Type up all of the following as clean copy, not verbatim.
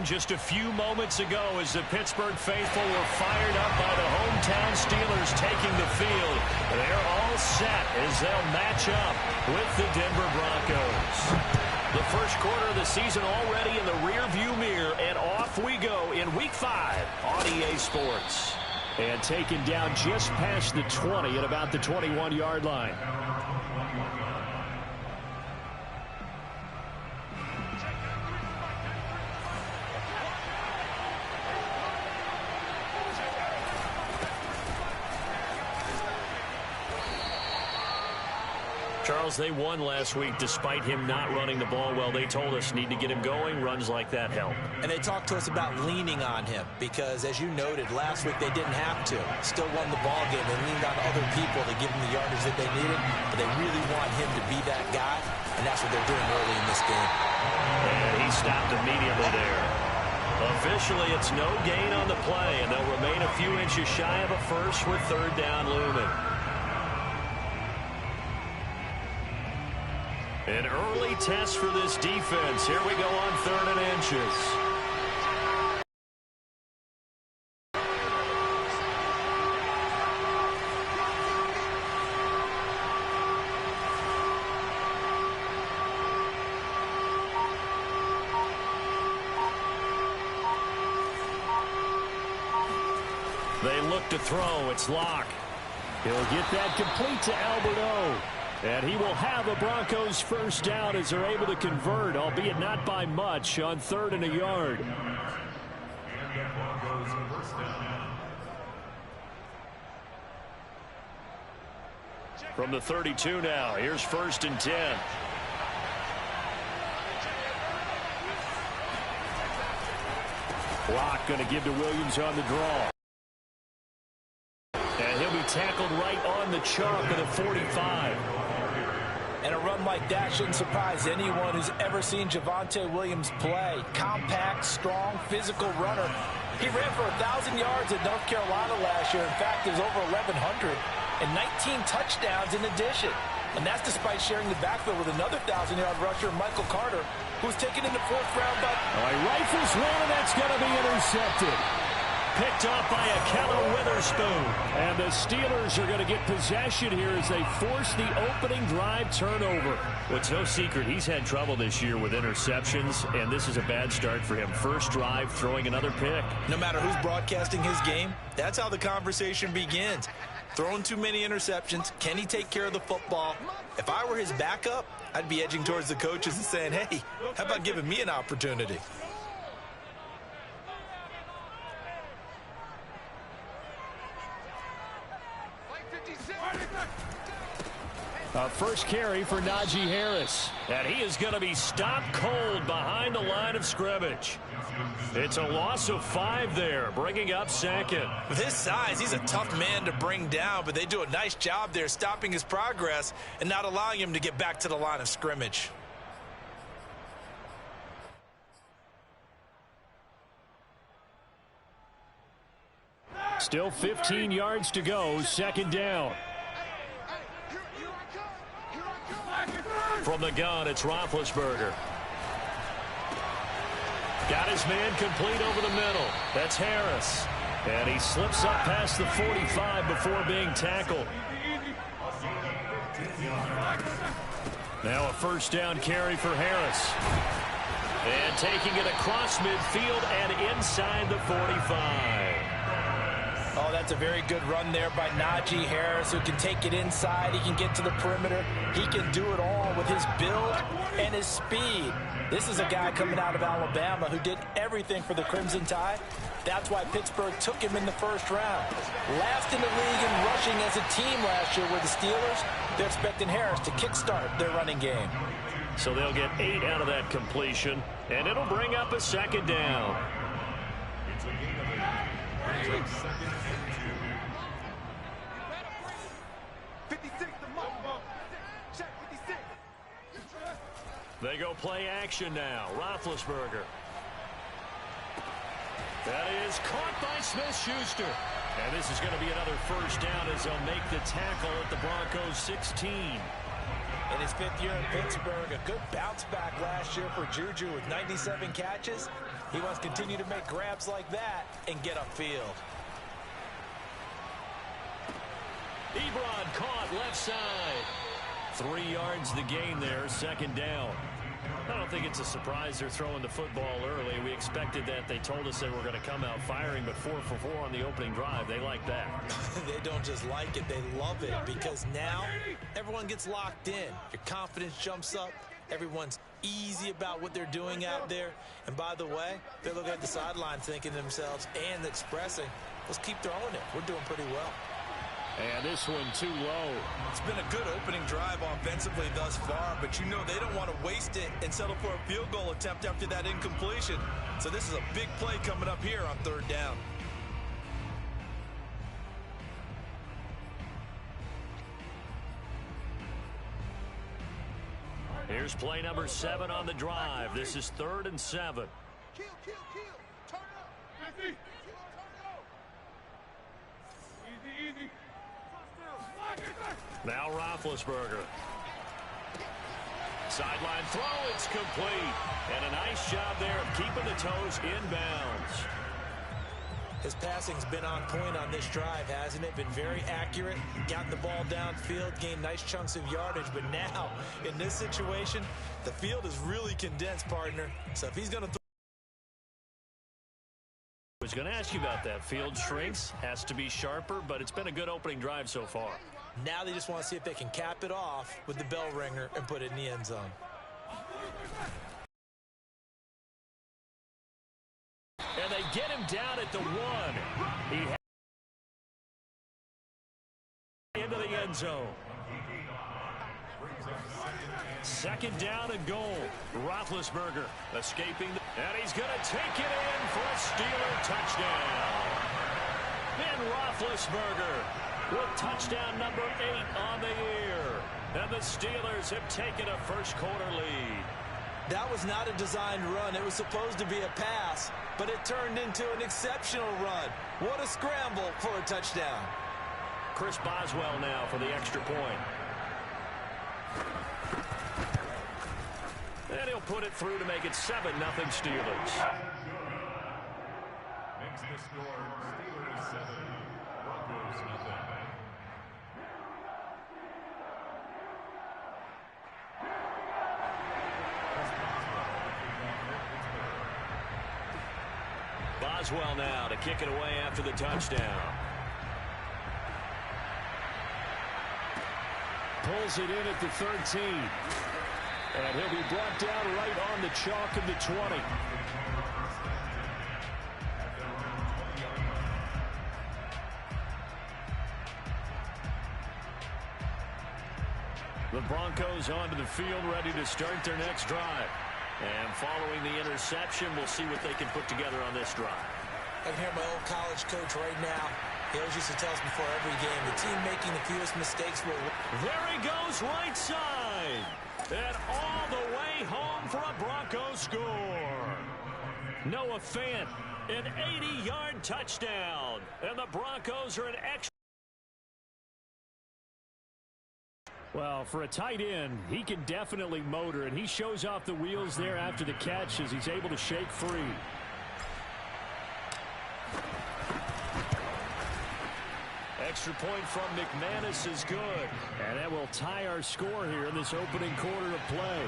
Just a few moments ago as the Pittsburgh faithful were fired up by the hometown Steelers taking the field. They're all set as they'll match up with the Denver Broncos. The first quarter of the season already in the rearview mirror, and off we go in Week 5 on EA Sports. And taken down just past the 20 at about the 21-yard line. Charles, they won last week despite him not running the ball well. They told us need to get him going. Runs like that help. And they talked to us about leaning on him because, as you noted, last week they didn't have to. Still won the ball game. They leaned on other people to give him the yardage that they needed, but they really want him to be that guy, and that's what they're doing early in this game. And he stopped immediately there. Officially, it's no gain on the play, and they'll remain a few inches shy of a first with third down looming. An early test for this defense. Here we go on 3rd and inches. They look to throw. It's Locke. He'll get that complete to Alberto. And he will have a Broncos first down as they're able to convert, albeit not by much, on 3rd and a yard. From the 32 now, here's 1st and 10. Locke going to give to Williams on the draw. And he'll be tackled right on the chalk of the 45. And a run like that shouldn't surprise anyone who's ever seen Javonte Williams play. Compact, strong, physical runner. He ran for 1,000 yards at North Carolina last year. In fact, it was over 1,100 and 19 touchdowns in addition. And that's despite sharing the backfield with another 1,000-yard rusher, Michael Carter, who was taken in the 4th round. But he rifles one, and that's going to be intercepted. Picked off by a Keller Witherspoon. And the Steelers are going to get possession here as they force the opening drive turnover. Well, it's no secret he's had trouble this year with interceptions, and this is a bad start for him. First drive, throwing another pick. No matter who's broadcasting his game, that's how the conversation begins. Throwing too many interceptions. Can he take care of the football? If I were his backup, I'd be edging towards the coaches and saying, hey, how about giving me an opportunity? A first carry for Najee Harris. And he is going to be stopped cold behind the line of scrimmage. It's a loss of 5 there, bringing up 2nd. With his size, he's a tough man to bring down, but they do a nice job there stopping his progress and not allowing him to get back to the line of scrimmage. Still 15 yards to go, 2nd down. From the gun, it's Roethlisberger. Got his man complete over the middle. That's Harris. And he slips up past the 45 before being tackled. Now a first down carry for Harris. And taking it across midfield and inside the 45. Oh, that's a very good run there by Najee Harris, who can take it inside. He can get to the perimeter. He can do it all with his build and his speed. This is a guy coming out of Alabama who did everything for the Crimson Tide. That's why Pittsburgh took him in the 1st round. Last in the league in rushing as a team last year with the Steelers. They're expecting Harris to kickstart their running game. So they'll get 8 out of that completion, and it'll bring up a 2nd down. They go play action now. Roethlisberger. That is caught by Smith-Schuster. And this is going to be another first down as they'll make the tackle at the Broncos 16. In his 5th year in Pittsburgh, a good bounce back last year for Juju with 97 catches. He wants to continue to make grabs like that and get upfield. Ebron caught left side. 3 yards the gain there, second down. I don't think it's a surprise they're throwing the football early. We expected that. They told us they were going to come out firing, but 4 for 4 on the opening drive. They like that. They don't just like it, they love it, because now everyone gets locked in. Your confidence jumps up. Everyone's easy about what they're doing out there. And by the way, they're looking at the sideline thinking to themselves and expressing, let's keep throwing it. We're doing pretty well. And this one too low. It's been a good opening drive offensively thus far, but you know they don't want to waste it and settle for a field goal attempt after that incompletion. So this is a big play coming up here on third down. Here's play number 7 on the drive. This is 3rd and 7. Kill. Turn up. Easy. Easy. Now Roethlisberger. Sideline throw, it's complete. And a nice job there of keeping the toes inbounds. His passing's been on point on this drive, hasn't it? Been very accurate, gotten the ball downfield, gained nice chunks of yardage. But now, in this situation, the field is really condensed, partner. So if he's going to I was going to ask you about that. Field shrinks, has to be sharper, but it's been a good opening drive so far. Now they just want to see if they can cap it off with the bell ringer and put it in the end zone. And they get him down at the 1. He into the end zone. 2nd down and goal. Roethlisberger escaping. And he's going to take it in for a Steeler touchdown. And Roethlisberger with touchdown number 8 on the year. And the Steelers have taken a first-quarter lead. That was not a designed run. It was supposed to be a pass, but it turned into an exceptional run. What a scramble for a touchdown. Chris Boswell now for the extra point. And he'll put it through to make it 7-0 Steelers. Makes the score Steelers 7, Broncos 0. Boswell now to kick it away after the touchdown. Pulls it in at the 13. And he'll be brought down right on the chalk of the 20. The Broncos onto the field, ready to start their next drive. And following the interception, we'll see what they can put together on this drive. I can hear my old college coach right now. He always used to tell us before every game, the team making the fewest mistakes will win. There he goes, right side. And all the way home for a Broncos score. Noah Fant, an 80-yard touchdown. And the Broncos are an extra. Well, for a tight end, he can definitely motor, and he shows off the wheels there after the catch as he's able to shake free. Extra point from McManus is good. And that will tie our score here in this opening quarter of play.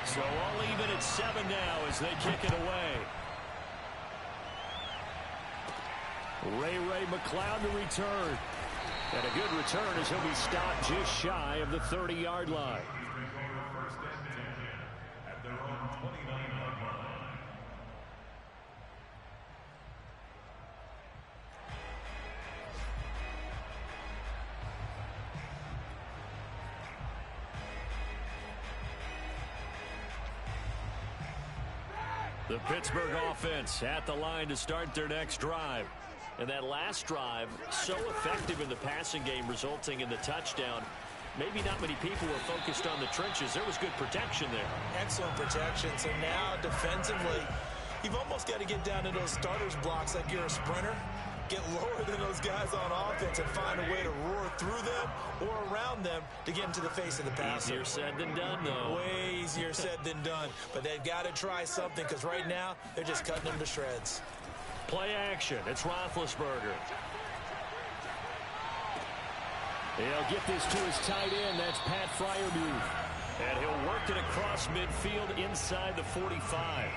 So all even at 7 now as they kick it away. Ray McLeod to return. And a good return as he'll be stopped just shy of the 30-yard line. First and 10 at their own 29-yard line. The Pittsburgh offense at the line to start their next drive. And that last drive, so effective in the passing game, resulting in the touchdown. Maybe not many people were focused on the trenches. There was good protection there. Excellent protection. So now defensively, you've almost got to get down to those starters blocks like you're a sprinter Get lower than those guys on offense and find a way to roar through them or around them to get into the face of the passer. Easier said than done, though. Way easier said than done. But they've got to try something because right now they're just cutting them to shreds. Play action. It's Roethlisberger. He'll get this to his tight end. That's Pat Freiermuth. And he'll work it across midfield inside the 45.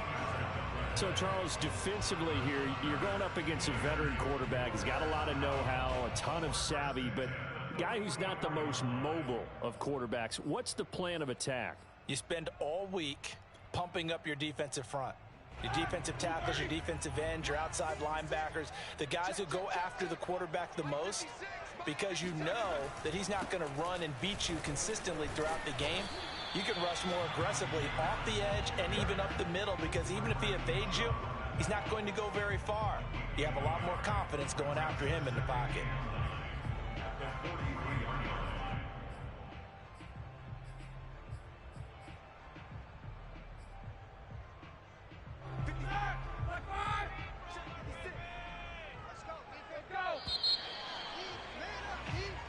So, Charles, defensively here, you're going up against a veteran quarterback. He's got a lot of know-how, a ton of savvy, but a guy who's not the most mobile of quarterbacks. What's the plan of attack? You spend all week pumping up your defensive front. Your defensive tackles, your defensive ends, your outside linebackers, the guys who go after the quarterback the most, because you know that he's not going to run and beat you consistently throughout the game. You can rush more aggressively off the edge and even up the middle, because even if he evades you, he's not going to go very far. You have a lot more confidence going after him in the pocket.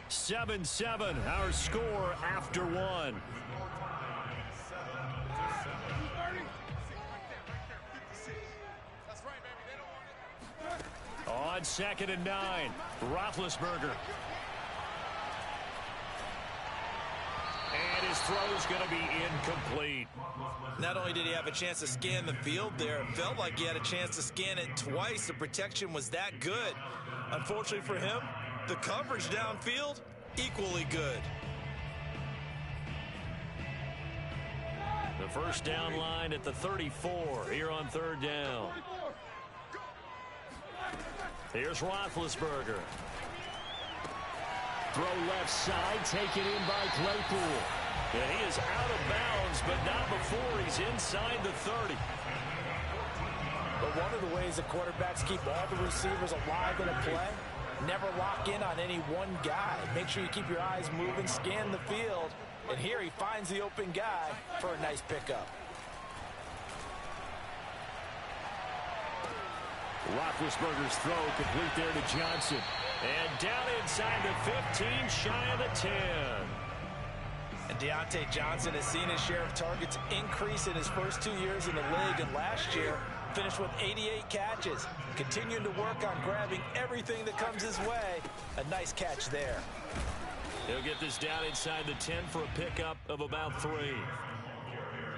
Let's go. 7-7, our score after one. On 2nd and 9, Roethlisberger. And his throw's going to be incomplete. Not only did he have a chance to scan the field there, it felt like he had a chance to scan it twice. The protection was that good. Unfortunately for him, the coverage downfield, equally good. The first down line at the 34 here on 3rd down. Here's Roethlisberger. Throw left side, taken in by Claypool. And he is out of bounds, but not before he's inside the 30. But one of the ways the quarterbacks keep all the receivers alive in a play, never lock in on any one guy. Make sure you keep your eyes moving, scan the field. And here he finds the open guy for a nice pickup. Roethlisberger's throw complete there to Johnson. And down inside the 15, shy of the 10. And Deontay Johnson has seen his share of targets increase in his first 2 years in the league. And last year, finished with 88 catches. Continuing to work on grabbing everything that comes his way. A nice catch there. He'll get this down inside the 10 for a pickup of about 3.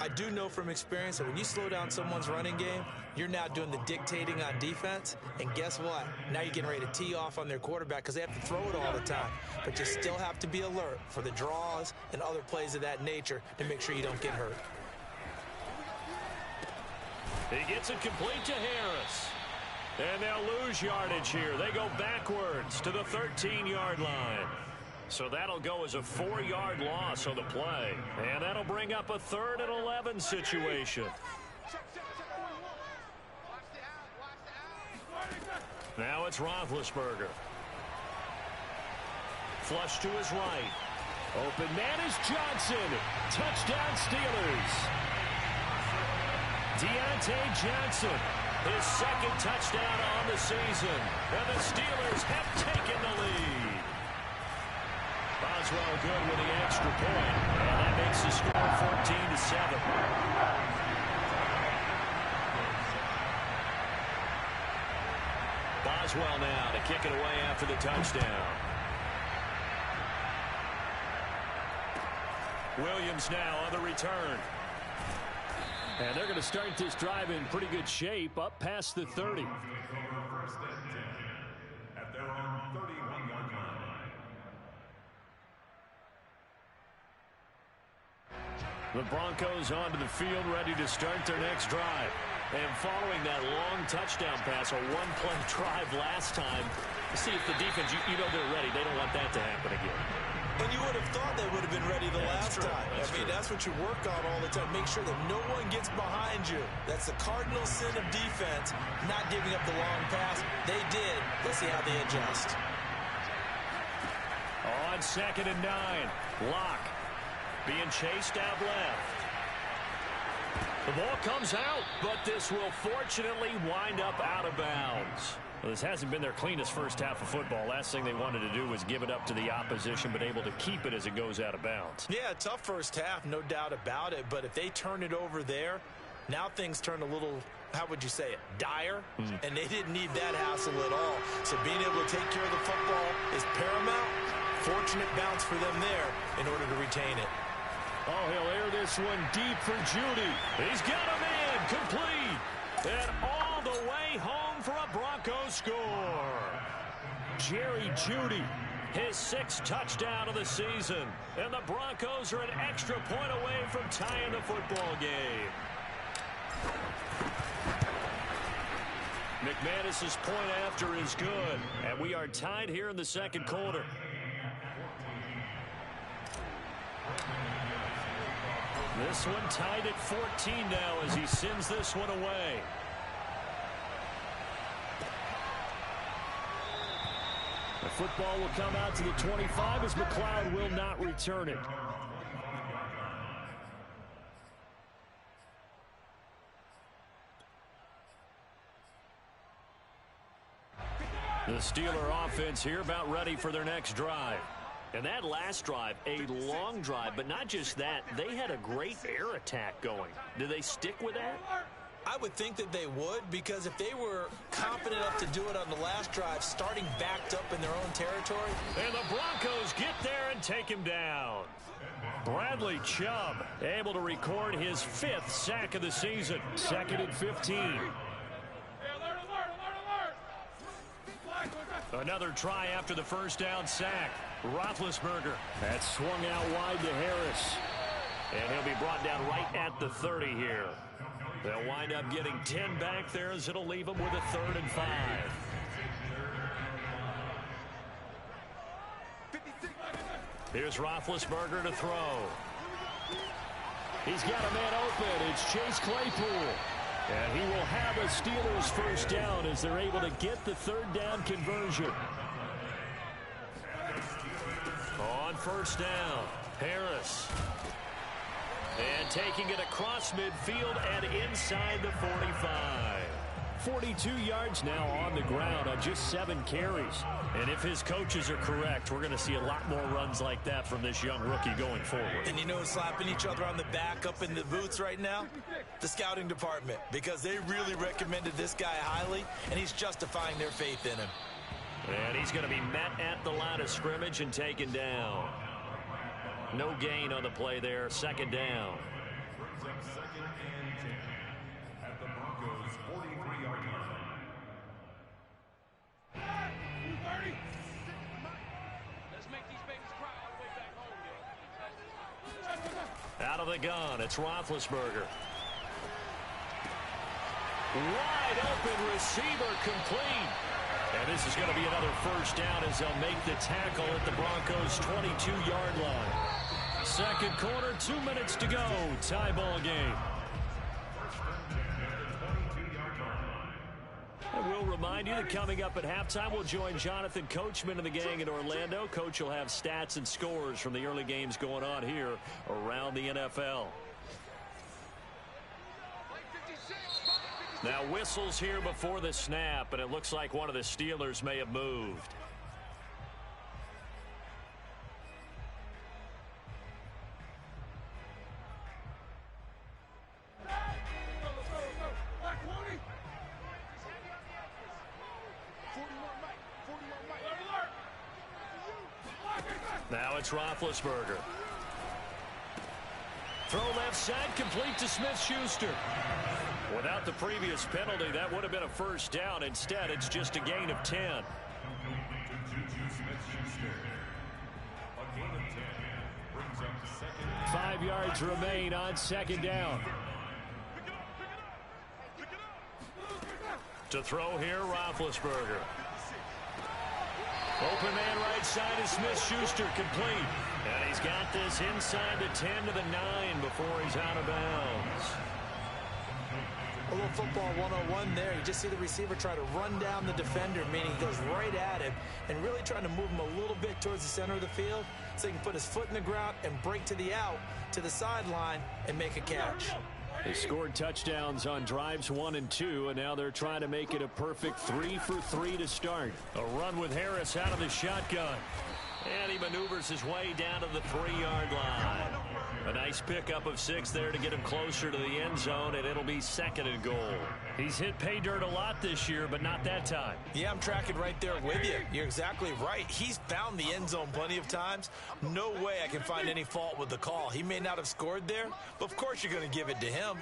I do know from experience that when you slow down someone's running game, you're now doing the dictating on defense. And guess what? Now you're getting ready to tee off on their quarterback because they have to throw it all the time. But you still have to be alert for the draws and other plays of that nature to make sure you don't get hurt. He gets it complete to Harris. And they'll lose yardage here. They go backwards to the 13-yard line. So that'll go as a 4-yard loss on the play. And that'll bring up a 3rd and 11 situation. Now it's Roethlisberger. Flush to his right. Open man is Johnson. Touchdown Steelers. Deontay Johnson, his 2nd touchdown on the season. And the Steelers have taken the lead. Boswell good with the extra point. And that makes the score 14-7. Boswell now to kick it away after the touchdown. Williams now on the return. And they're going to start this drive in pretty good shape up past the 30. At their own 31-yard line. The Broncos onto the field, ready to start their next drive. And following that long touchdown pass, a one-play drive last time, see if the defense, you know they're ready. They don't want that to happen again. And you would have thought they would have been ready the last time. That's what you work on all the time. Make sure that no one gets behind you. That's the cardinal sin of defense, not giving up the long pass. They did. Let's see how they adjust. On 2nd and 9, Locke being chased out left. The ball comes out, but this will fortunately wind up out of bounds. Well, this hasn't been their cleanest first half of football. Last thing they wanted to do was give it up to the opposition, but able to keep it as it goes out of bounds. Yeah, tough first half, no doubt about it. But if they turn it over there, now things turn a little, how would you say it, dire? And they didn't need that hassle at all. So being able to take care of the football is paramount. Fortunate bounce for them there in order to retain it. Oh, he'll air this one deep for Judy. He's got a man complete. And all the way home for a Broncos score. Jerry Judy, his 6th touchdown of the season. And the Broncos are an extra point away from tying the football game. McManus's point after is good. And we are tied here in the second quarter. This one tied at 14 now as he sends this one away. The football will come out to the 25 as McLeod will not return it. The Steeler offense here about ready for their next drive. And that last drive, a long drive, but not just that. They had a great air attack going. Do they stick with that? I would think that they would, because if they were confident enough to do it on the last drive, starting backed up in their own territory. And the Broncos get there and take him down. Bradley Chubb able to record his 5th sack of the season. 2nd and 15. Another try after the first down sack. Roethlisberger. That swung out wide to Harris. And he'll be brought down right at the 30 here. They'll wind up getting 10 back there as it'll leave them with a 3rd and 5. Here's Roethlisberger to throw. He's got a man open. It's Chase Claypool. And he will have a Steelers first down as they're able to get the 3rd down conversion. On first down, Harris. And taking it across midfield and inside the 45. 42 yards now on the ground on just 7 carries. And if his coaches are correct, we're going to see a lot more runs like that from this young rookie going forward. And you know, slapping each other on the back up in the boots right now? The scouting department, because they really recommended this guy highly, and he's justifying their faith in him. And he's going to be met at the line of scrimmage and taken down. No gain on the play there. 2nd down. At the Broncos' 43-yard line. Let's make these babies cry all the way back home, Out of the gun, it's Roethlisberger. Wide open receiver complete. And this is going to be another first down as they'll make the tackle at the Broncos' 22-yard line. Second quarter, 2 minutes to go. Tie ball game. And we'll remind you that coming up at halftime, we'll join Jonathan Coachman and the gang in Orlando. Coach will have stats and scores from the early games going on here around the NFL. Now whistles here before the snap, and it looks like one of the Steelers may have moved. Now it's Roethlisberger. Throw left side, complete to Smith-Schuster. Without the previous penalty, that would have been a first down. Instead, it's just a gain of 10. A gain of 10 brings up 2nd. 5 yards remain on 2nd down. To throw here, Roethlisberger. Open man right side is Smith-Schuster, complete. And he's got this inside the 10 to the 9 before he's out of bounds. A little football 101 there. You just see the receiver try to run down the defender, meaning he goes right at him and really trying to move him a little bit towards the center of the field so he can put his foot in the ground and break to the out, to the sideline, and make a catch. They scored touchdowns on drives 1 and 2, and now they're trying to make it a perfect 3 for 3 to start. A run with Harris out of the shotgun. And he maneuvers his way down to the 3-yard line. A nice pickup of 6 there to get him closer to the end zone, and it'll be 2nd and goal. He's hit pay dirt a lot this year, but not that time. Yeah, I'm tracking right there with you. You're exactly right. He's found the end zone plenty of times. No way I can find any fault with the call. He may not have scored there, but of course you're going to give it to him.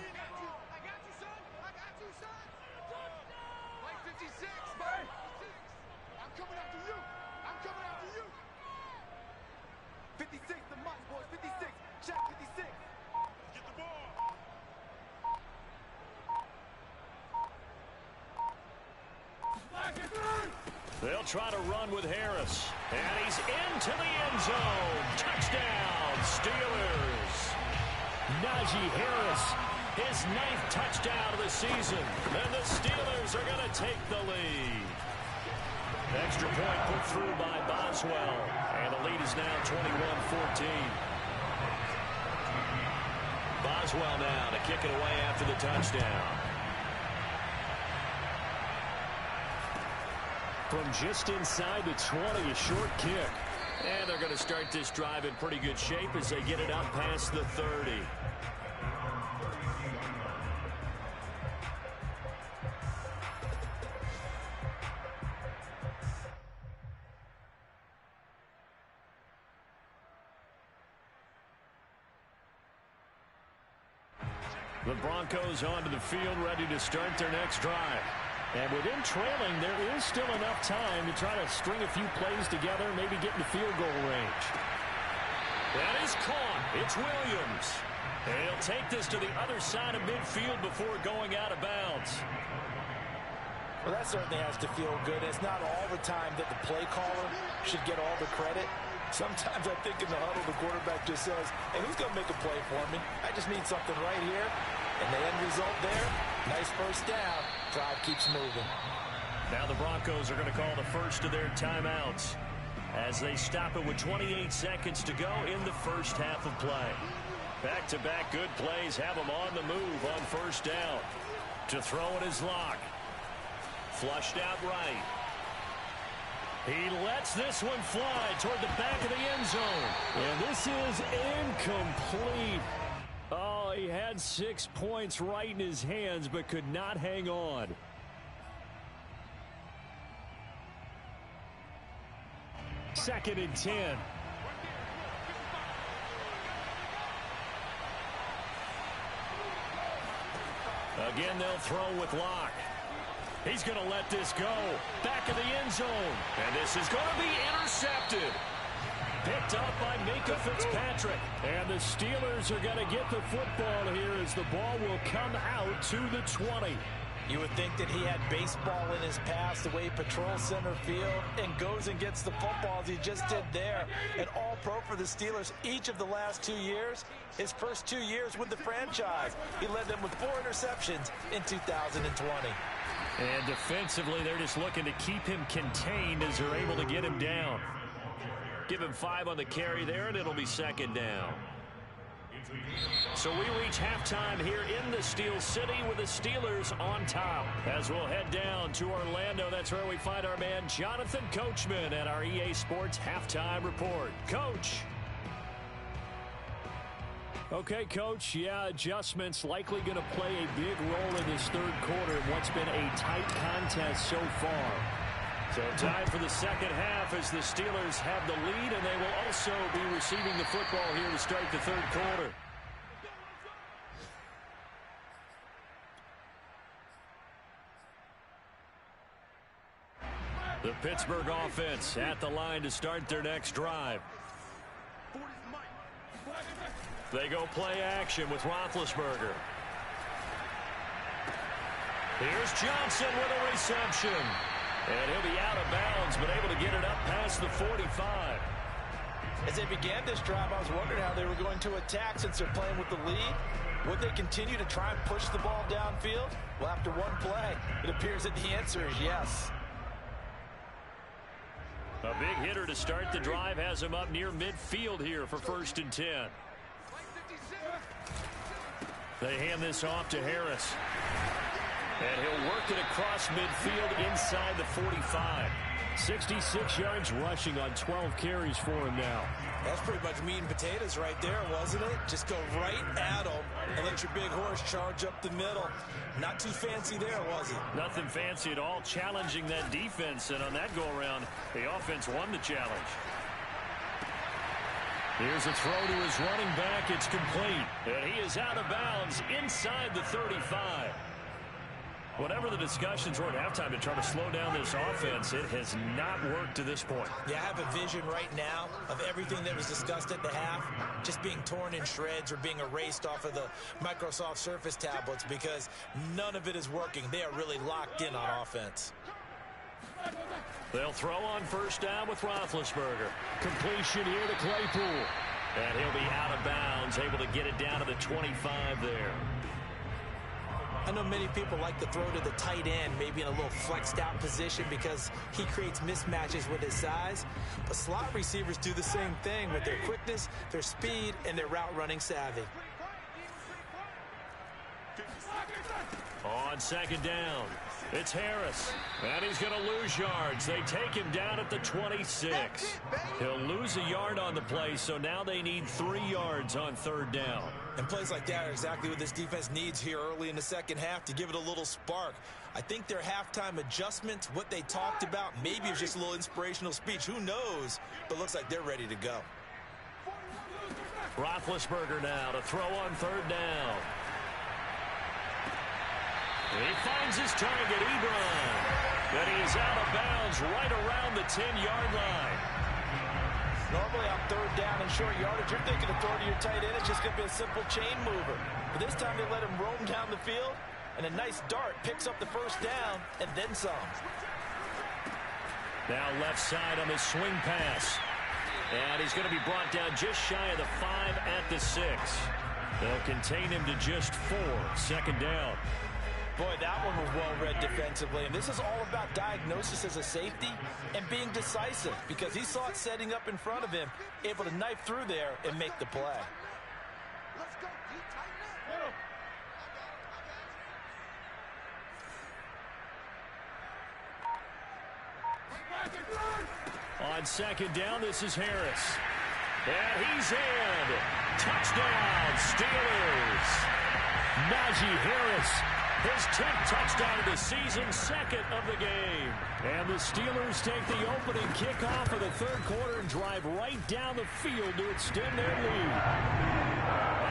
They'll try to run with Harris. And he's into the end zone. Touchdown, Steelers. Najee Harris, his 9th touchdown of the season. And the Steelers are going to take the lead. Extra point put through by Boswell. And the lead is now 21-14. Boswell now to kick it away after the touchdown. From just inside the 20, a short kick. And they're going to start this drive in pretty good shape as they get it up past the 30. The Broncos onto the field, ready to start their next drive. And within trailing, there is still enough time to try to string a few plays together, maybe get in the field goal range. That is caught. It's Williams. And he'll take this to the other side of midfield before going out of bounds. Well, that certainly has to feel good. It's not all the time that the play caller should get all the credit. Sometimes I think in the huddle, the quarterback just says, hey, who's going to make a play for me? I just need something right here. And the end result there, nice first down. Drive keeps moving. Now the Broncos are going to call the first of their timeouts as they stop it with 28 seconds to go in the first half of play. Back-to-back good plays have them on the move on first down. To throw it is Locke. Flushed out right. He lets this one fly toward the back of the end zone. And this is incomplete. Oh, he had 6 points right in his hands, but could not hang on. Second and 10. Again, they'll throw with Locke. He's going to let this go. Back of the end zone. And this is going to be intercepted. Picked up by Minka Fitzpatrick. And the Steelers are going to get the football here as the ball will come out to the 20. You would think that he had baseball in his past, the way he patrols center field and goes and gets the football as he just did there. An all-pro for the Steelers each of the last 2 years. His first 2 years with the franchise. He led them with 4 interceptions in 2020. And defensively, they're just looking to keep him contained as they're able to get him down. Give him 5 on the carry there, and it'll be second down. So we reach halftime here in the Steel City with the Steelers on top. As we'll head down to Orlando, that's where we find our man Jonathan Coachman at our EA Sports Halftime Report. Coach. Okay, Coach, yeah, adjustments likely going to play a big role in this third quarter in what's been a tight contest so far. So time for the second half as the Steelers have the lead, and they will also be receiving the football here to start the third quarter. The Pittsburgh offense at the line to start their next drive. They go play action with Roethlisberger. Here's Johnson with a reception. And he'll be out of bounds, but able to get it up past the 45. As they began this drive, I was wondering how they were going to attack since they're playing with the lead. Would they continue to try and push the ball downfield? Well, after one play, it appears that the answer is yes. A big hitter to start the drive has him up near midfield here for 1st and 10. They hand this off to Harris. And he'll work it across midfield inside the 45. 66 yards rushing on 12 carries for him now. That's pretty much meat and potatoes right there, wasn't it? Just go right at him and let your big horse charge up the middle. Not too fancy there, was it? Nothing fancy at all, challenging that defense. And on that go-around, the offense won the challenge. Here's a throw to his running back. It's complete. And he is out of bounds inside the 35. Whatever the discussions were at halftime to try to slow down this offense, it has not worked to this point. Yeah, I have a vision right now of everything that was discussed at the half just being torn in shreds or being erased off of the Microsoft Surface tablets because none of it is working. They are really locked in on offense. They'll throw on first down with Roethlisberger. Completion here to Claypool. And he'll be out of bounds, able to get it down to the 25 there. I know many people like to throw to the tight end, maybe in a little flexed out position because he creates mismatches with his size. But slot receivers do the same thing with their quickness, their speed, and their route running savvy. On second down, it's Harris. And he's going to lose yards. They take him down at the 26. He'll lose a yard on the play, so now they need 3 yards on third down. And plays like that are exactly what this defense needs here early in the second half to give it a little spark. I think their halftime adjustments, what they talked about, maybe it's just a little inspirational speech. Who knows? But looks like they're ready to go. Roethlisberger now to throw on third down. He finds his target, Ebron. But he is out of bounds right around the 10-yard line. Normally on third down and short yardage, you're thinking of throwing to your tight end. It's just going to be a simple chain mover. But this time they let him roam down the field, and a nice dart picks up the first down and then some. Now left side on the swing pass. And he's going to be brought down just shy of the 5 at the 6. They'll contain him to just 4. Second down. Boy, that one was well-read defensively. And this is all about diagnosis as a safety and being decisive because he saw it setting up in front of him, able to knife through there and make the play. On second down, this is Harris. And he's in. Touchdown, Steelers. Najee Harris. His 10th touchdown of the season, 2nd of the game. And the Steelers take the opening kickoff of the third quarter and drive right down the field to extend their lead.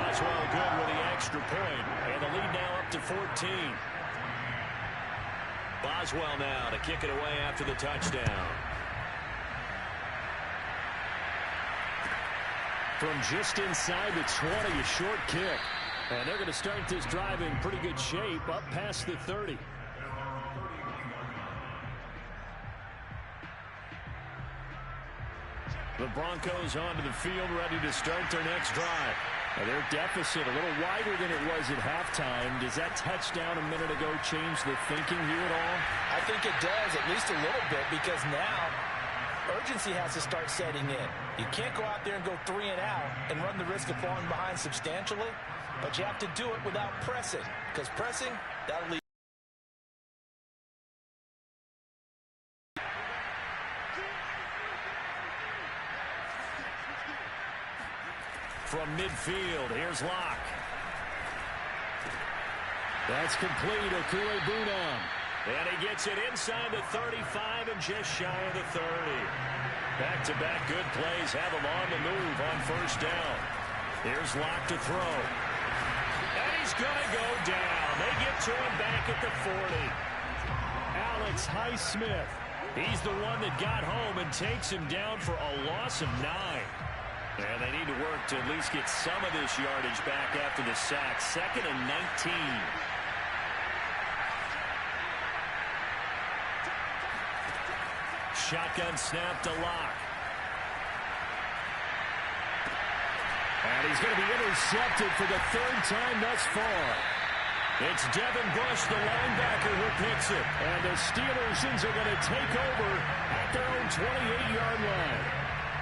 Boswell good with the extra point, and the lead now up to 14. Boswell now to kick it away after the touchdown. From just inside the 20, a short kick. And they're going to start this drive in pretty good shape, up past the 30. The Broncos onto the field, ready to start their next drive. Now their deficit a little wider than it was at halftime. Does that touchdown a minute ago change the thinking here at all? I think it does, at least a little bit, because now urgency has to start setting in. You can't go out there and go 3 and out and run the risk of falling behind substantially. But you have to do it without pressing, because pressing, that'll lead. From midfield, here's Locke. That's complete, Okuegbunam. And he gets it inside the 35 and just shy of the 30. Back-to-back good plays have him on the move on first down. Here's Locke to throw. And he's going to go down. They get to him back at the 40. Alex Highsmith. He's the one that got home and takes him down for a loss of 9. And they need to work to at least get some of this yardage back after the sack. 2nd and 19. Shotgun snap to Locke. And he's going to be intercepted for the 3rd time thus far. It's Devin Bush, the linebacker, who picks it. And the Steelers are going to take over at their own 28-yard line.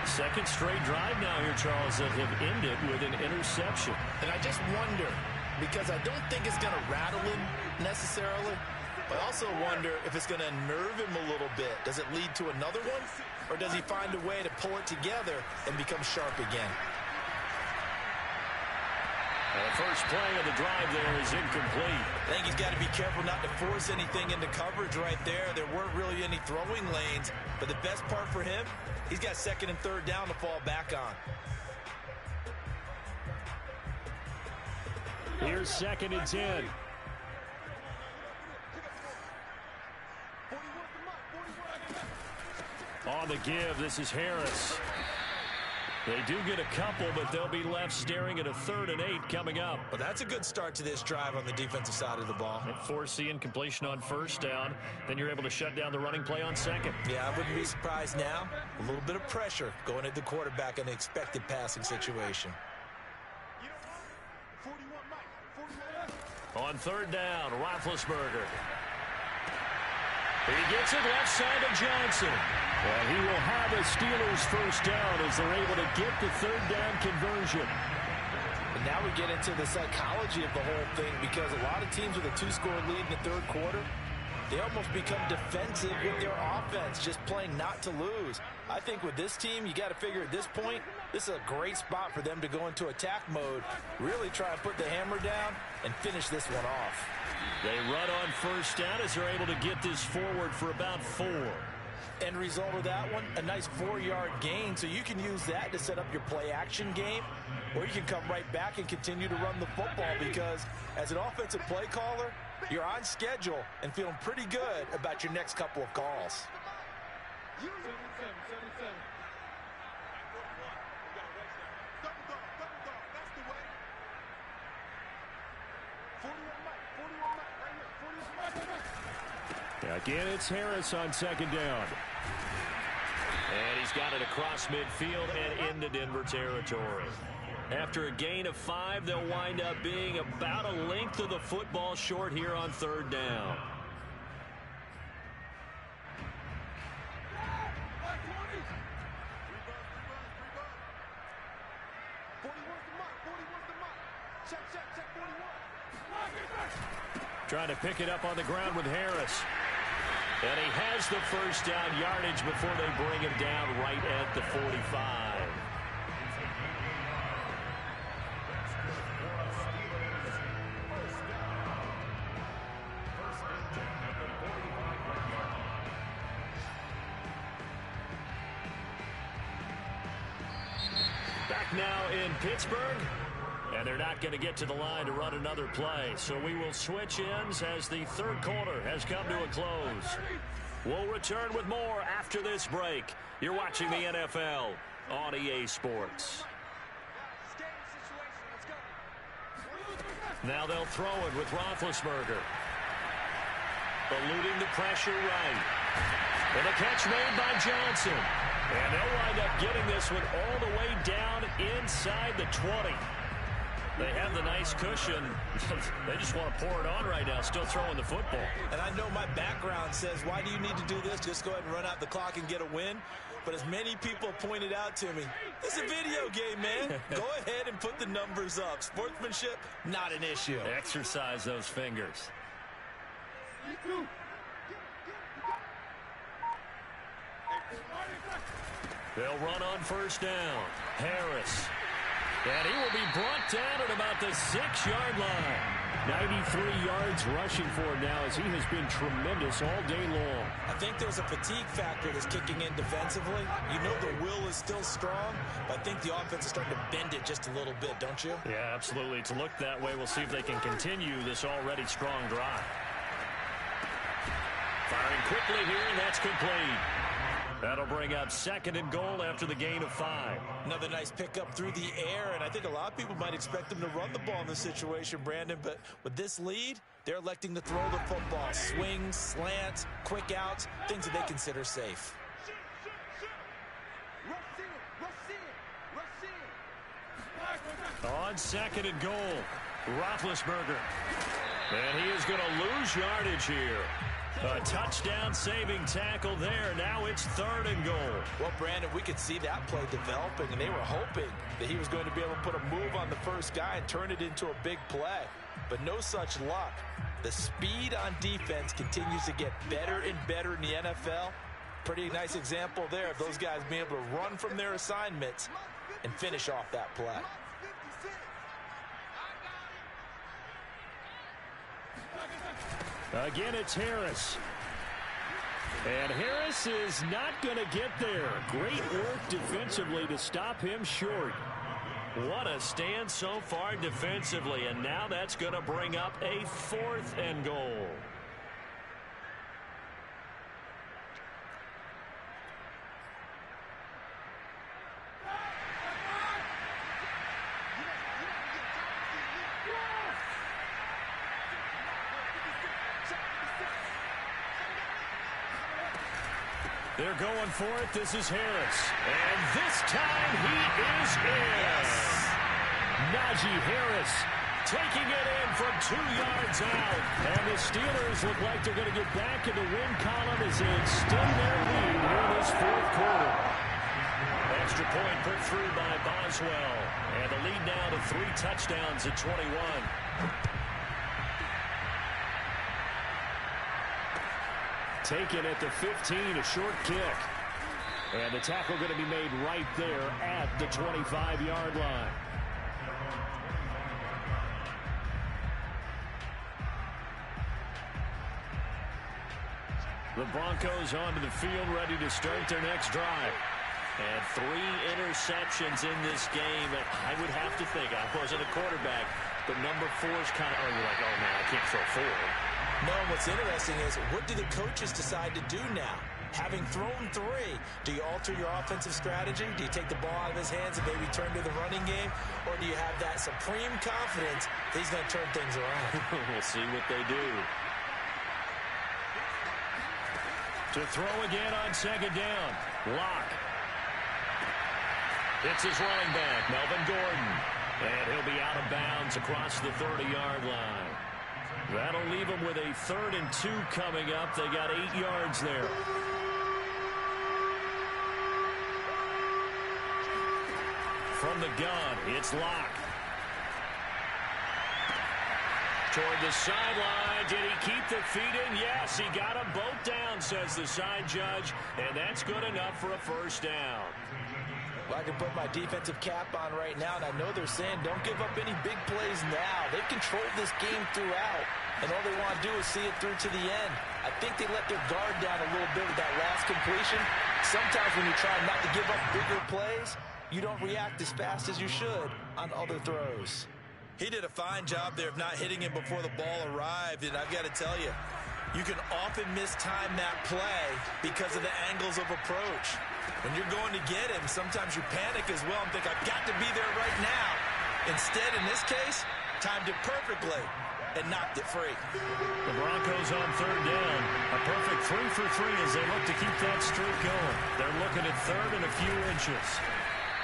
2nd straight drive now here, Charles, that have ended with an interception. And I just wonder, because I don't think it's going to rattle him necessarily. But I also wonder if it's going to unnerve him a little bit. Does it lead to another one? Or does he find a way to pull it together and become sharp again? The first play of the drive there is incomplete. I think he's got to be careful not to force anything into coverage right there. There weren't really any throwing lanes. But the best part for him, he's got second and third down to fall back on. Here's 2nd and 10. On the give, this is Harris. They do get a couple, but they'll be left staring at a 3rd and 8 coming up. Well, that's a good start to this drive on the defensive side of the ball. And force the incompletion on 1st down. Then you're able to shut down the running play on 2nd. Yeah, I wouldn't be surprised now. A little bit of pressure going at the quarterback in the expected passing situation. On 3rd down, Roethlisberger. He gets it left side to Johnson. And he will have a Steelers 1st down as they're able to get the 3rd down conversion. And now we get into the psychology of the whole thing, because a lot of teams with a 2-score lead in the 3rd quarter, they almost become defensive with their offense, just playing not to lose. I think with this team, you got to figure at this point, this is a great spot for them to go into attack mode, really try and put the hammer down and finish this one off. They run on 1st down as they're able to get this forward for about 4. End result of that one, a nice 4-yard gain, so you can use that to set up your play-action game, or you can come right back and continue to run the football, because as an offensive play caller, you're on schedule and feeling pretty good about your next couple of calls. Again, it's Harris on 2nd down. And he's got it across midfield and into Denver territory. After a gain of 5, they'll wind up being about a length of the football short here on 3rd down. Trying to pick it up on the ground with Harris. And he has the 1st down yardage before they bring him down right at the 45. Back now in Pittsburgh. And they're not going to get to the line to run another play. So we will switch ends as the 3rd quarter has come to a close. We'll return with more after this break. You're watching the NFL on EA Sports. Now they'll throw it with Roethlisberger. Eluding the pressure right. And a catch made by Johnson. And they'll wind up getting this one all the way down inside the 20. They have the nice cushion. They just want to pour it on right now, still throwing the football. And I know my background says, why do you need to do this? Just go ahead and run out the clock and get a win. But as many people pointed out to me, it's a video game, man. Go ahead and put the numbers up. Sportsmanship, not an issue. Exercise those fingers. They'll run on 1st down. Harris. And he will be brought down at about the 6-yard line. 93 yards rushing for him now as he has been tremendous all day long. I think there's a fatigue factor that's kicking in defensively. You know the will is still strong, but I think the offense is starting to bend it just a little bit, don't you? Yeah, absolutely. It's looked that way. We'll see if they can continue this already strong drive. Firing quickly here, and that's complete. That'll bring up 2nd and goal after the gain of 5. Another nice pickup through the air, and I think a lot of people might expect them to run the ball in this situation, Brandon, but with this lead, they're electing to throw the football. Swings, slants, quick outs, things that they consider safe. On 2nd and goal, Roethlisberger. And he is going to lose yardage here. A touchdown-saving tackle there. Now it's 3rd and goal. Well, Brandon, we could see that play developing, and they were hoping that he was going to be able to put a move on the first guy and turn it into a big play. But no such luck. The speed on defense continues to get better and better in the NFL. Pretty nice example there of those guys being able to run from their assignments and finish off that play. Again, it's Harris. And Harris is not going to get there. Great work defensively to stop him short. What a stand so far defensively. And now that's going to bring up a 4th and goal. They're going for it. This is Harris. And this time he is in. Yes. Najee Harris taking it in from 2 yards out. And the Steelers look like they're going to get back in the win column as they extend their lead here in this 4th quarter. Extra point put through by Boswell. And the lead now to 3 touchdowns at 21. Taken at the 15, a short kick. And the tackle going to be made right there at the 25-yard line. The Broncos onto the field, ready to start their next drive. And 3 interceptions in this game. I would have to think, I wasn't a quarterback, but number 4 is kind of, you're like, oh man, I can't throw 4. No, what's interesting is, what do the coaches decide to do now? Having thrown 3, do you alter your offensive strategy? Do you take the ball out of his hands and maybe turn to the running game? Or do you have that supreme confidence that he's going to turn things around? We'll see what they do. To throw again on 2nd down. Locke. It's his running back, Melvin Gordon. And he'll be out of bounds across the 30-yard line. That'll leave them with a 3rd and 2 coming up. They got 8 yards there. From the gun, it's Locke. Toward the sideline. Did he keep the feet in? Yes, he got them both down, says the side judge. And that's good enough for a 1st down. Well, I can put my defensive cap on right now, and I know they're saying don't give up any big plays now. They've controlled this game throughout, and all they want to do is see it through to the end. I think they let their guard down a little bit with that last completion. Sometimes when you try not to give up bigger plays, you don't react as fast as you should on other throws. He did a fine job there of not hitting him before the ball arrived, and I've got to tell you, you can often mistime that play because of the angles of approach. When you're going to get him, sometimes you panic as well and think, I've got to be there right now. Instead, in this case, timed it perfectly and knocked it free. The Broncos on 3rd down. A perfect 3 for 3 as they look to keep that streak going. They're looking at 3rd and a few inches.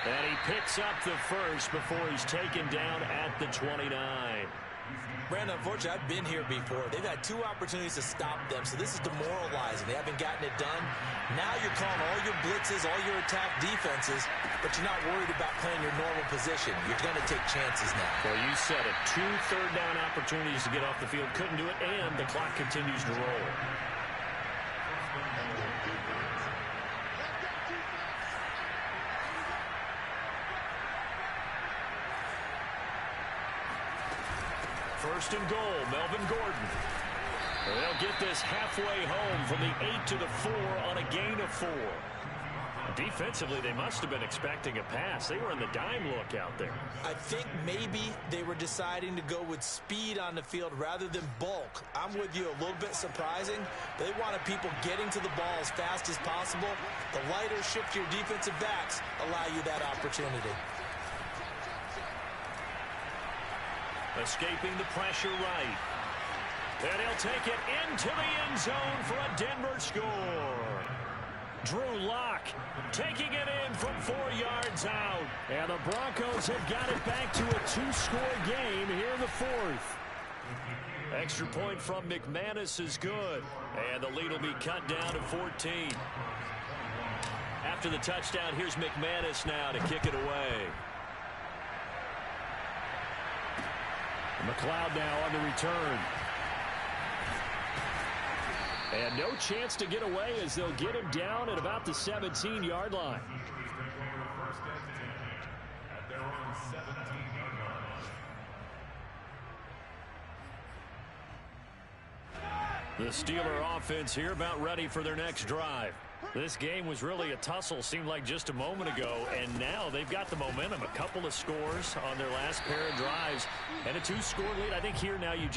And he picks up the 1st before he's taken down at the 29. Brandon, unfortunately, I've been here before. They've had 2 opportunities to stop them, so this is demoralizing. They haven't gotten it done. Now you're calling all your blitzes, all your attack defenses, but you're not worried about playing your normal position. You're going to take chances now. Well, you said it. 2 third-down opportunities to get off the field. Couldn't do it, and the clock continues to roll. First and goal, Melvin Gordon. They'll get this halfway home from the 8 to the 4 on a gain of 4. Defensively, they must have been expecting a pass. They were in the dime look out there. I think maybe they were deciding to go with speed on the field rather than bulk. I'm with you, a little bit surprising. They wanted people getting to the ball as fast as possible. The lighter, shiftier defensive backs allow you that opportunity. Escaping the pressure right. And he'll take it into the end zone for a Denver score. Drew Locke taking it in from 4 yards out. And the Broncos have got it back to a 2-score game here in the 4th. Extra point from McManus is good. And the lead will be cut down to 14. After the touchdown, here's McManus now to kick it away. McLeod now on the return. And no chance to get away as they'll get him down at about the 17-yard line. At their own 17-yard line. The Steeler offense here about ready for their next drive. This game was really a tussle, seemed like just a moment ago, and now they've got the momentum. A couple of scores on their last pair of drives and a 2-score lead. I think here now you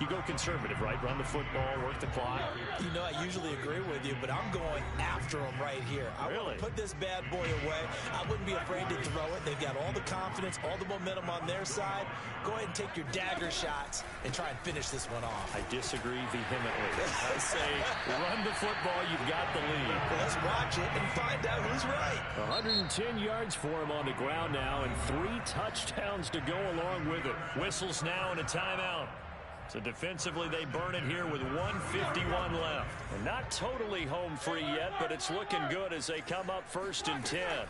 go conservative, right? Run the football, work the clock. You know, I usually agree with you, but I'm going after them right here. I want to put this bad boy away. I wouldn't be afraid to throw it. They've got all the confidence, all the momentum on their side. Go ahead and take your dagger shots and try and finish this one off. I disagree vehemently. I say run the football, you've got the lead. Let's watch it and find out who's right. 110 yards for him on the ground now and 3 touchdowns to go along with it. Whistles now and a timeout. So defensively they burn it here with 1:51 left. And not totally home free yet, but it's looking good as they come up 1st and 10.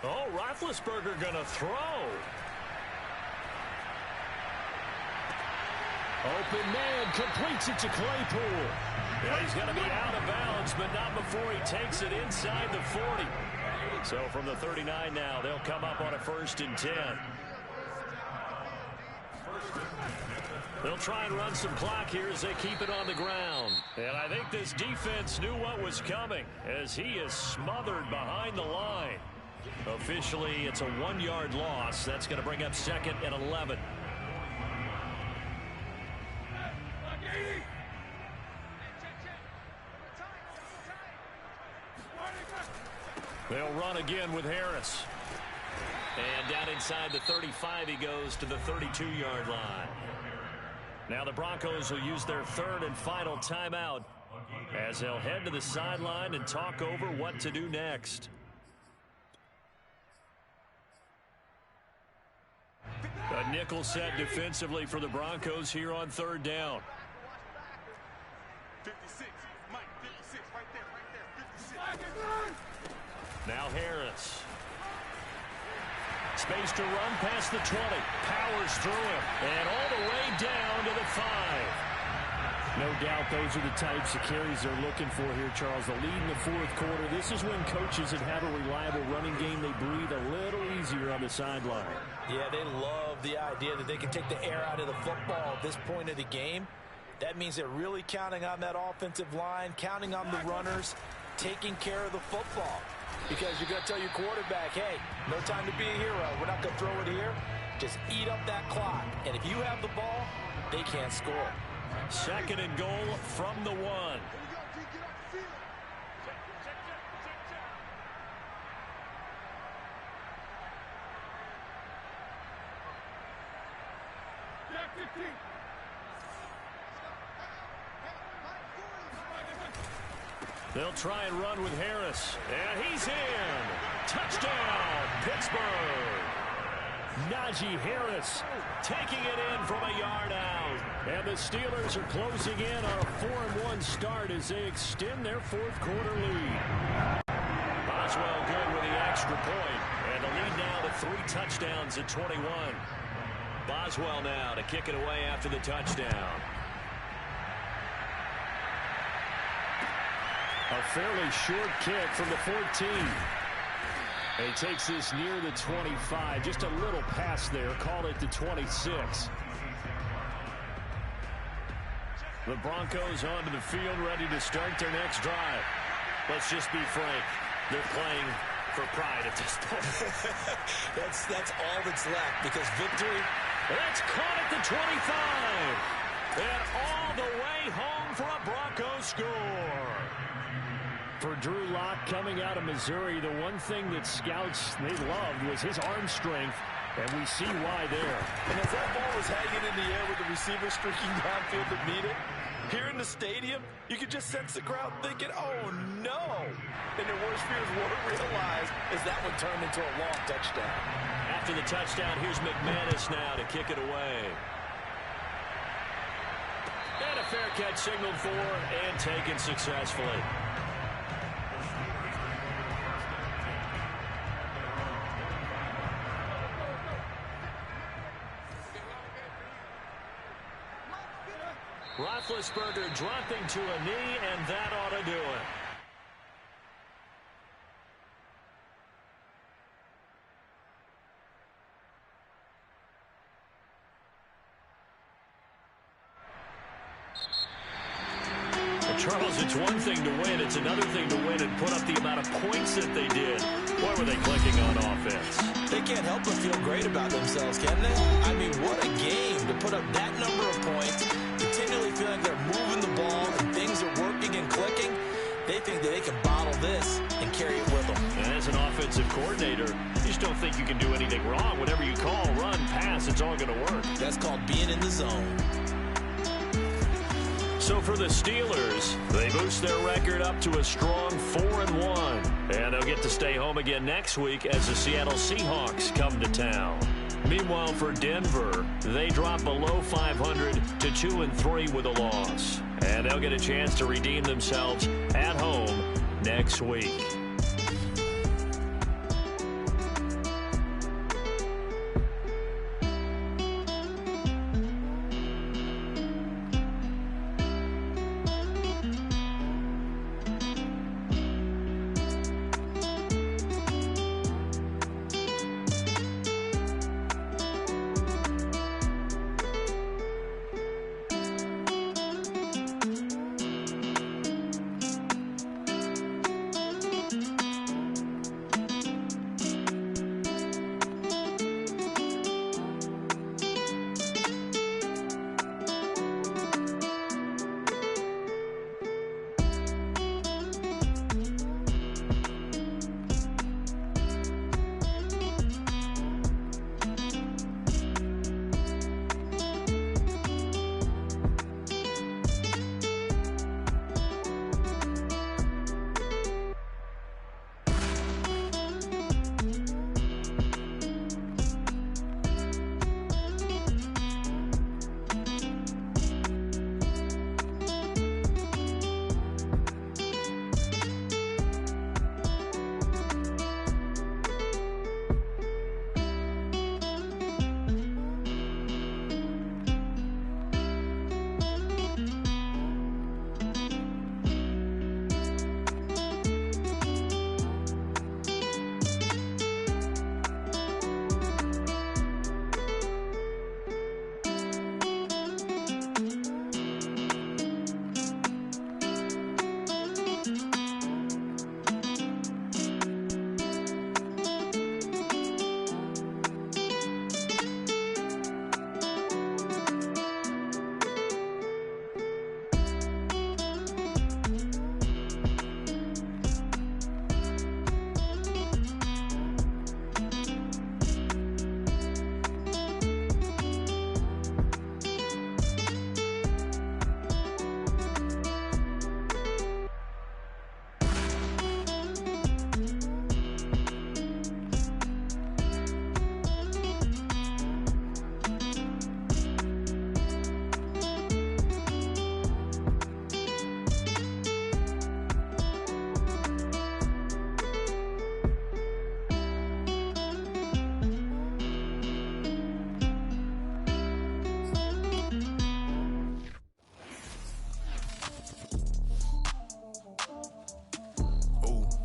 Oh, Roethlisberger going to throw. Open man, completes it to Claypool. Yeah, he's going to be out of bounds, but not before he takes it inside the 40. So from the 39 now, they'll come up on a 1st and 10. They'll try and run some clock here as they keep it on the ground. And I think this defense knew what was coming as he is smothered behind the line. Officially, it's a 1-yard loss. That's going to bring up 2nd and 11. They'll run again with Harris. And down inside the 35 he goes to the 32-yard line. Now the Broncos will use their 3rd and final timeout as they'll head to the sideline and talk over what to do next. A nickel set defensively for the Broncos here on 3rd down. 56, Mike, 56, right there, 56. Now Harris. Space to run past the 20. Powers through him. And all the way down to the 5. No doubt those are the types of carries they're looking for here, Charles. The lead in the 4th quarter. This is when coaches that have a reliable running game, they breathe a little easier on the sideline. Yeah, they love the idea that they can take the air out of the football at this point of the game. That means they're really counting on that offensive line, counting on the runners, taking care of the football. Because you're going to tell your quarterback, hey, no time to be a hero. We're not going to throw it here. Just eat up that clock. And if you have the ball, they can't score. 2nd and goal from the 1. They'll try and run with Harris. And he's in. Touchdown, Pittsburgh. Najee Harris taking it in from a yard out. And the Steelers are closing in on a 4-1 start as they extend their 4th quarter lead. Boswell good with the extra point. And the lead now to 3 touchdowns at 21. Boswell now to kick it away after the touchdown. A fairly short kick from the 14. And he takes this near the 25. Just a little pass there. Call it the 26. The Broncos onto the field, ready to start their next drive. Let's just be frank. They're playing for pride at this point. That's all that's left because victory. That's caught at the 25. And all the way home for a Broncos score. For Drew Lock coming out of Missouri, the one thing that scouts they loved was his arm strength, and we see why there. And as that ball was hanging in the air with the receiver streaking downfield to meet it, here in the stadium, you could just sense the crowd thinking, oh no! And their worst fears were realized as that one turned into a long touchdown. After the touchdown, here's McManus now to kick it away. fair catch signaled for and taken successfully. Roethlisberger dropping to a knee, and that ought to do it. Charles, it's one thing to win. It's another thing to win and put up the amount of points that they did. Boy, were they clicking on offense. They can't help but feel great about themselves, can they? I mean, what a game to put up that number of points, continually feeling they're moving the ball and things are working and clicking. They think that they can bottle this and carry it with them. And as an offensive coordinator, you just don't think you can do anything wrong. Whatever you call, run, pass, it's all going to work. That's called being in the zone. So for the Steelers, they boost their record up to a strong 4-1. And they'll get to stay home again next week as the Seattle Seahawks come to town. Meanwhile, for Denver, they drop below 500 to 2-3 with a loss. And they'll get a chance to redeem themselves at home next week.